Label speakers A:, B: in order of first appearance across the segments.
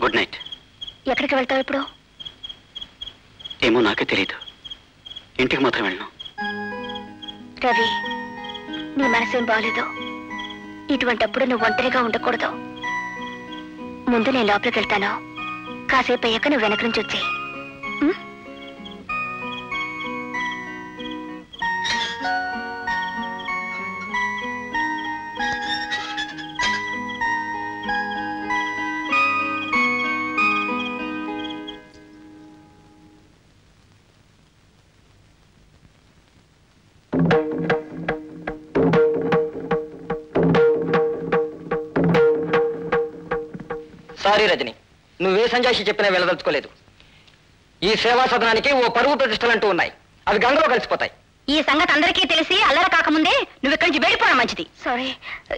A: Good night.
B: ఎక్కడికి వెళ్తావు ఇప్పుడు?
A: ఏమో నాకే తెలియదు. ఇంటికి మాత్రం వెళ్ళను.
B: రవి, నీ మనసేం బాగలేదు. ఇటువంటప్పుడు నువ్వు ఒంటరిగా ఉండకూడదు. ముందు నేను లోపలికి వెళ్తాను. కాసేపు అయ్యాక నువ్వు వెనక నుంచి వచ్చేయి.
C: సారీ రజని, నువ్వే సంజాయిషి చెప్పినా వెళ్ళదలుచుకోలేదు. ఈ సేవా సదనానికి ఓ పరువు ప్రతిష్టలంటూ ఉన్నాయి. అవి గంగలో కలిసిపోతాయి.
B: ఈ సంగతి అందరికీ తెలిసి అల్లరి కాకముందే నువ్వు ఇక్కడి నుంచి వెళ్ళిపోవడం మంచిది. Sorry.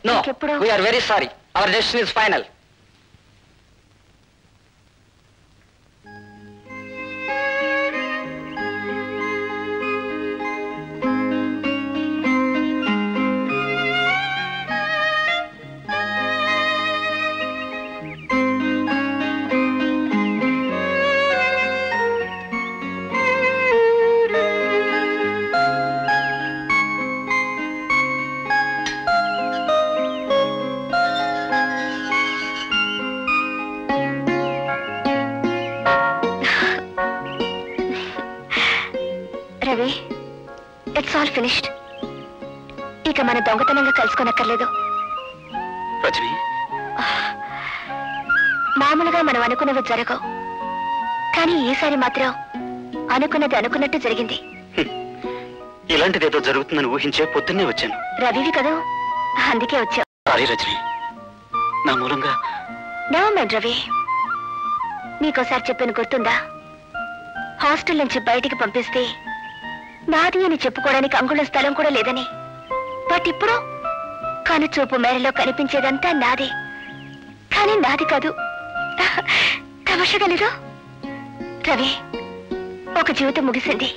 C: No, we're very sorry. Our decision is final.
B: Ravi, it's all finished. ఇక మన దొంగతనంగా కలుసుకోనక్కర్లేదు.
A: రజని,
B: మామూలుగా మనం అనుకున్నవి జరగవు, కానీ ఈసారి మాత్రం అనుకున్నది అనుకున్నట్టు జరిగింది.
A: ఇలాంటిదేదో జరుగుతుందని ఊహించే పొద్దున్నే వచ్చాను.
B: రవివి కదా, అందుకే వచ్చావు.
A: సారీ రజని, నా మూలంగా.
B: నెవర్మైండ్ రవి, నీకోసారి చెప్పాను గుర్తుందా? హాస్టల్ నుంచి బయటికి పంపిస్తే నాది అని చెప్పుకోవడానికి అంగుళ స్థలం కూడా లేదని. బట్ ఇప్పుడు కనుచూపు మేరలో కనిపించేదంతా నాదే, కానీ నాది కాదు. తమాషగా లేదు రవి? ఒక జీవితం ముగిసింది.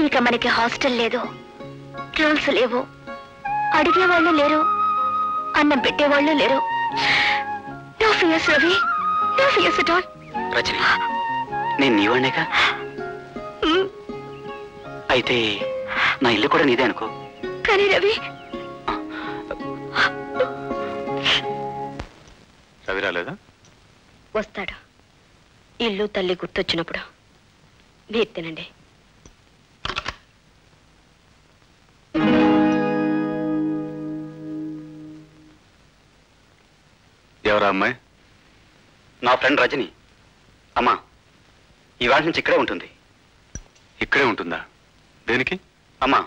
B: ఇక మనకి హాస్టల్ లేదు, రూల్స్ లేవు, అడిగేవాళ్ళు లేరు, అన్నం పెట్టేవాళ్ళు లేరు. No fears Ravi, no fears at all.
A: Rajani, నేను నీవాణ్ణేగా. అయితే నా ఇల్లు కూడా నీదే అనుకో.
B: కానీ రవి.
A: రవి రాలేదా?
B: వస్తాడు. ఇల్లు తల్లి గుర్తొచ్చినప్పుడు. మీరు తినండి.
A: ఎవరా అమ్మాయి? నా ఫ్రెండ్ రజని. అమ్మా, ఇవాళ నుంచి ఇక్కడే ఉంటుంది. ఇక్కడే ఉంటుందా? దేనికి? అమ్మా,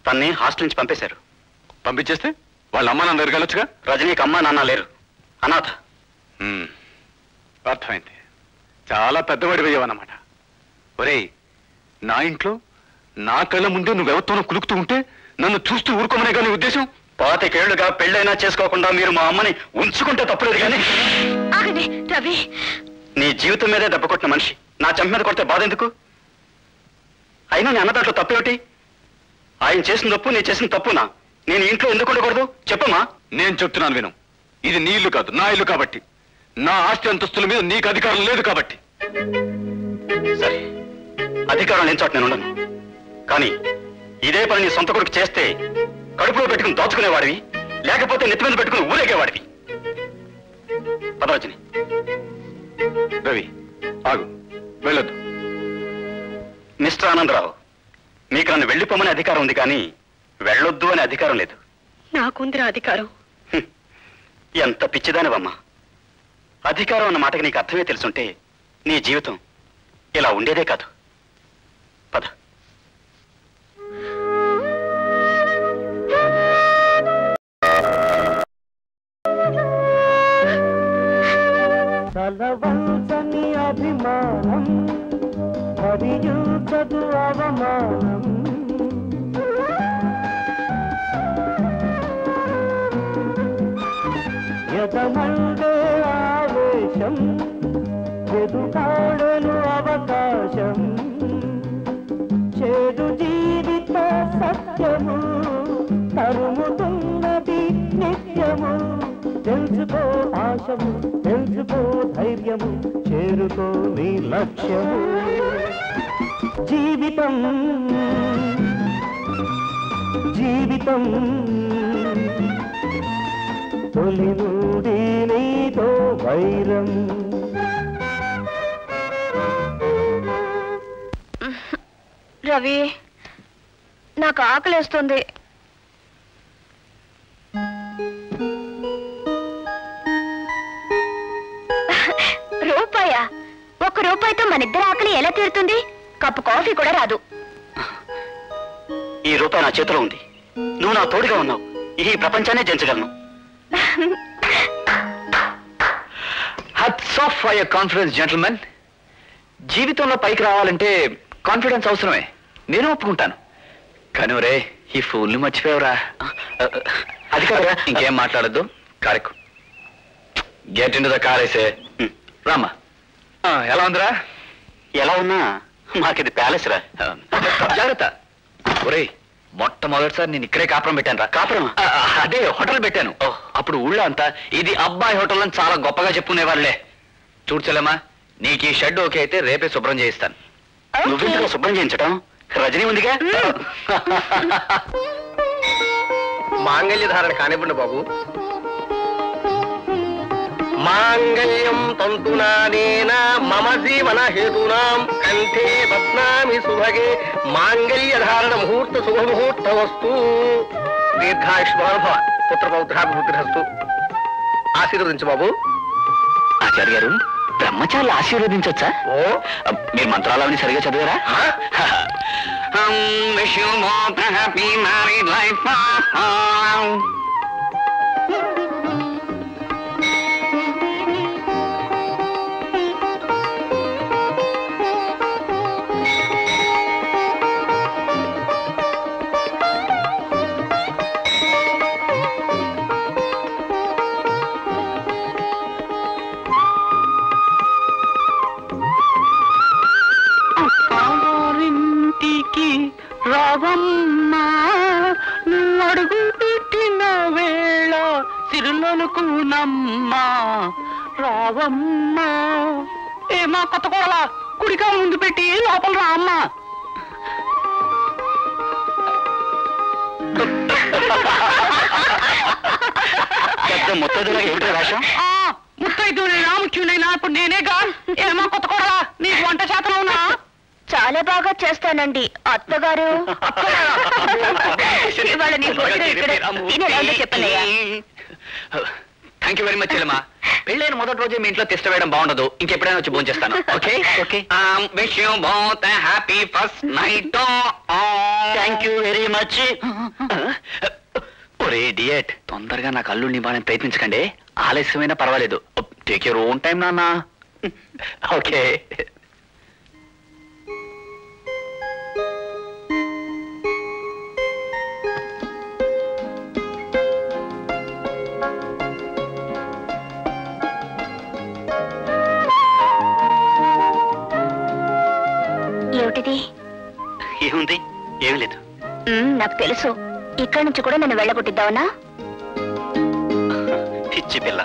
A: తన్ని హాస్టల్ నుంచి పంపేశారు. పంపించేస్తే వాళ్ళ అమ్మ నాన్న దగ్గరికి వెళ్ళొచ్చుగా. రజనీకి అమ్మ నాన్న లేరు, అనాథ. అర్థమైంది. చాలా పెద్దవాడి వేయవన్నమాట. ఒరేయ్, నా ఇంట్లో నా కళ్ళ ముందే నువ్వెవరితోనో కులుకుతూ ఉంటే నన్ను చూస్తూ ఊరుకోమనే కానీ ఉద్దేశం? 25 ఏళ్లుగా పెళ్ళైనా చేసుకోకుండా మీరు మా అమ్మని ఉంచుకుంటే తప్పలేదు. కానీ
B: రవి,
A: నీ జీవితం మీదే దెబ్బ కొట్టిన మనిషి నా చెంప మీద కొడితే బాధ ఎందుకు? అయినా నీ అన్న దాంట్లో తప్పేమిటి? ఆయన చేసిన తప్పు, నీ చేసిన తప్పునా? నేను ఇంట్లో ఎందుకు ఉండకూడదు చెప్పమ్మా. నేను చెప్తున్నాను విను. ఇది నీ ఇల్లు కాదు, నా ఇల్లు కాబట్టి. నా ఆస్తి అంతస్తుల మీద నీకు అధికారం లేదు కాబట్టి. సరే, అధికారం లేని చోట నేను ఉండను. కానీ ఇదే పని నీ సొంత కొడుకు చేస్తే కడుపులో పెట్టుకుని దాచుకునేవాడివి, లేకపోతే నెత్తి మీద పెట్టుకుని ఊరేగేవాడివి. పదవచ్చని. రవి, ఆగు, వెళ్ళొద్దు. మిస్టర్ ఆనందరావు, మీకు నన్ను వెళ్ళిపోమనే అధికారం ఉంది, కానీ వెళ్ళొద్దు అనే అధికారం లేదు.
B: నాకుందిరా అధికారం.
A: ఎంత పిచ్చిదానివమ్మా. అధికారం అన్న మాటకి నీకు అర్థమే తెలుసుంటే నీ జీవితం ఇలా ఉండేదే కాదు. పద.
D: తలవంచని అభిమానం హరియుచదు అవమానం, యతమండే ఆవేశం ఎదుకాడను అవకాశం, చేదు జీవిత సత్యము తరుముతున్నది నిత్యము, తెలుసుకో ఆశము తెలుసుకో ఎంతో ధైర్యము చేరుకో నీ లక్ష్యము జీవితం జీవితం తొలి నుండి నీతో వైరం
B: రవి నాకు ఆకలేస్తుంది రూపాయా? 1 రూపాయితో మన ఇద్దరు ఆకలి ఎలా తీరుతుంది? కప్పు కాఫీ కూడా రాదు.
A: ఈ రూపాయి నా చేతిలో ఉంది. నువ్వు నా తోడుగా ఉన్నావు. ఈ ప్రపంచాన్ని జయించగలను. Hats off for your confidence gentlemen. జీవితంలో పైకి రావాలంటే కాన్ఫిడెన్స్ అవసరమే, నేను ఒప్పుకుంటాను. కానీ రే ఈ ఫూల్ని మర్చిపోయావురా. అది కాదురా, ఇంకేం మాట్లాడద్దు. కారెక్కు get into the car అయితే రామ్మా. ఎలా ఉందిరా? ఎలా ఉన్నా మాకిది ప్యాలెస్ రా. జాగ్రత్త. ఒరే మొట్టమొదటిసారి నేను ఇక్కడే కాపురం పెట్టాను రా. కాపురం? అదే హోటల్ పెట్టాను. అప్పుడు ఊళ్ళో అంతా ఇది అబ్బాయి హోటల్ అని చాలా గొప్పగా చెప్పుకునేవాళ్ళే. చూడ్చలేమా, నీకు ఈ షెడ్ ఓకే అయితే రేపే శుభ్రం చేయిస్తాను. నువ్వెందుకు శుభ్రం చేయించడం? రజనీ ఉందిగా.
C: మాంగళ్య ధారణ కానివ్వండి బాబు. మాంగళ్యం తంతునానేన మమ జీవన హేతునాం కంఠే బధ్నామి సుభగే మాంగళ్య ధారణ ముహూర్త శుభముహూర్త వస్తు. దీర్ఘాయుష్మాన్ భవ, పుత్ర పౌత్రాభివృద్ధిరస్తు. ఆశీర్వదించు బాబు.
A: ఆచార్య గారు, బ్రహ్మచారులు ఆశీర్వదించొచ్చా?
C: ఓ,
A: మీరు మంత్రాలవన్నీ సరిగా చదివారా?
D: రావమ్మా నువ్వు అడుగు పెట్టిన వేళ సిరులనుకునమ్మా రావమ్మా. ఏమా కొత్త కోడల కుడికా ముందు పెట్టి లోపల రా అమ్మా.
A: పెద్ద ముత్తైదులా ఏమిటో వేషం?
D: ముత్తైదునైనా ముఖ్యునైనా ఇప్పుడు నేనేగా. ఏమా కొత్త కోడల నీకు వంట శాతం ఉన్నా?
B: చాలా బాగా చేస్తానండి అత్తగారు. ఇవాళ నీ భోజనం ఇక్కడ తినేలా చెప్పనయ్యా.
A: థ్యాంక్ యూ వెరీ మచ్ చెల్లెమ్మా. పెళ్ళైన మొదటి రోజే మీ ఇంట్లో తిష్ట వేయడం బాగుండదు. ఇంకెప్పుడైనా వచ్చి భోజనం చేస్తాను. Okay okay. Wish you both happy first night. Thank you very much. ఒరే డియట్, తొందరగా నాకు అల్లుడిని ఇవ్వాలని ప్రయత్నించకండి. ఆలస్యమైనా పర్వాలేదు. టేక్ యూర్ ఓన్ టైం నాన్న. ఓకే.
B: ఏమిటిది?
A: ఏముంది? ఏమి లేదు.
B: నాకు తెలుసు. ఇక్కడి నుంచి కూడా నన్ను వెళ్ళగొట్టిద్దావునా?
A: పిచ్చి పిల్ల,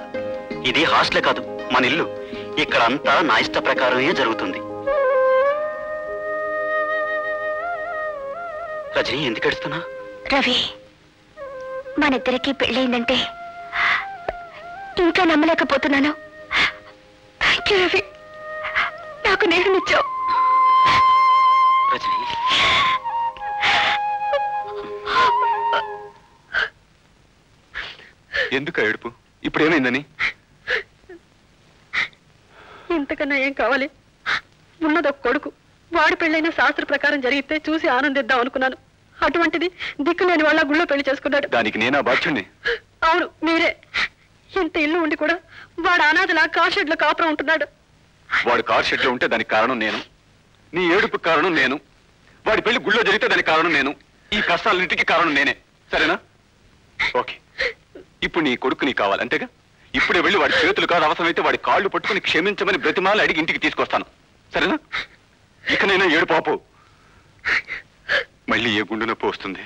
A: ఇది హాస్టల్ కాదు, మన ఇల్లు. ఇక్కడ అంతా నా ఇష్ట ప్రకారమే జరుగుతుంది. రజనీ, ఎందుకు ఏడుస్తున్నా?
B: రవి, మనిద్దరికీ పెళ్ళయిందంటే ఇంకా నమ్మలేకపోతున్నాను. థ్యాంక్ యూ రవి, నాకు నేర్నిచ్చావు.
A: రజనీ,
E: ఎందుకు ఏడుపు? ఇప్పుడు ఏమైందని?
D: ఇంతకన్నా ఏం కావాలి? ఉన్నదొక కొడుకు. వాడి పెళ్ళైన శాస్త్ర ప్రకారం జరిగితే చూసి ఆనందిద్దాం అనుకున్నాను. అటువంటిది దిక్కులేని వాళ్ళ గుళ్ళో పెళ్లి చేసుకున్నాడు.
E: దానికి నేనా బాధ్యుణ్ణి?
D: అవును, మీరే. ఇంత ఇల్లు ఉండి కూడా వాడు అనాథలా కార్ షెడ్ లో కాపురం ఉంటున్నాడు.
E: వాడు కార్ షెడ్ లో ఉంటే దానికి కారణం నేను. నీ ఏడుపు కారణం నేను. వాడి పెళ్లి గుళ్ళో జరిగితే దానికి కారణం నేను. ఈ కష్టాలన్నిటికీ కారణం నేనే. సరేనా? ఓకే, ఇప్పుడు నీ కొడుకు నీకు కావాలి అంతేగా? ఇప్పుడే వెళ్ళి వాడి చేతులు కాదు, అవసరమైతే వాడి కాళ్ళు పట్టుకుని క్షమించమని బ్రతిమాలు అడిగి ఇంటికి తీసుకొస్తాను. సరేనా? ఇకనైనా ఏడు పాపు. మళ్ళీ ఏ గుండె నొప్పి వస్తుంది?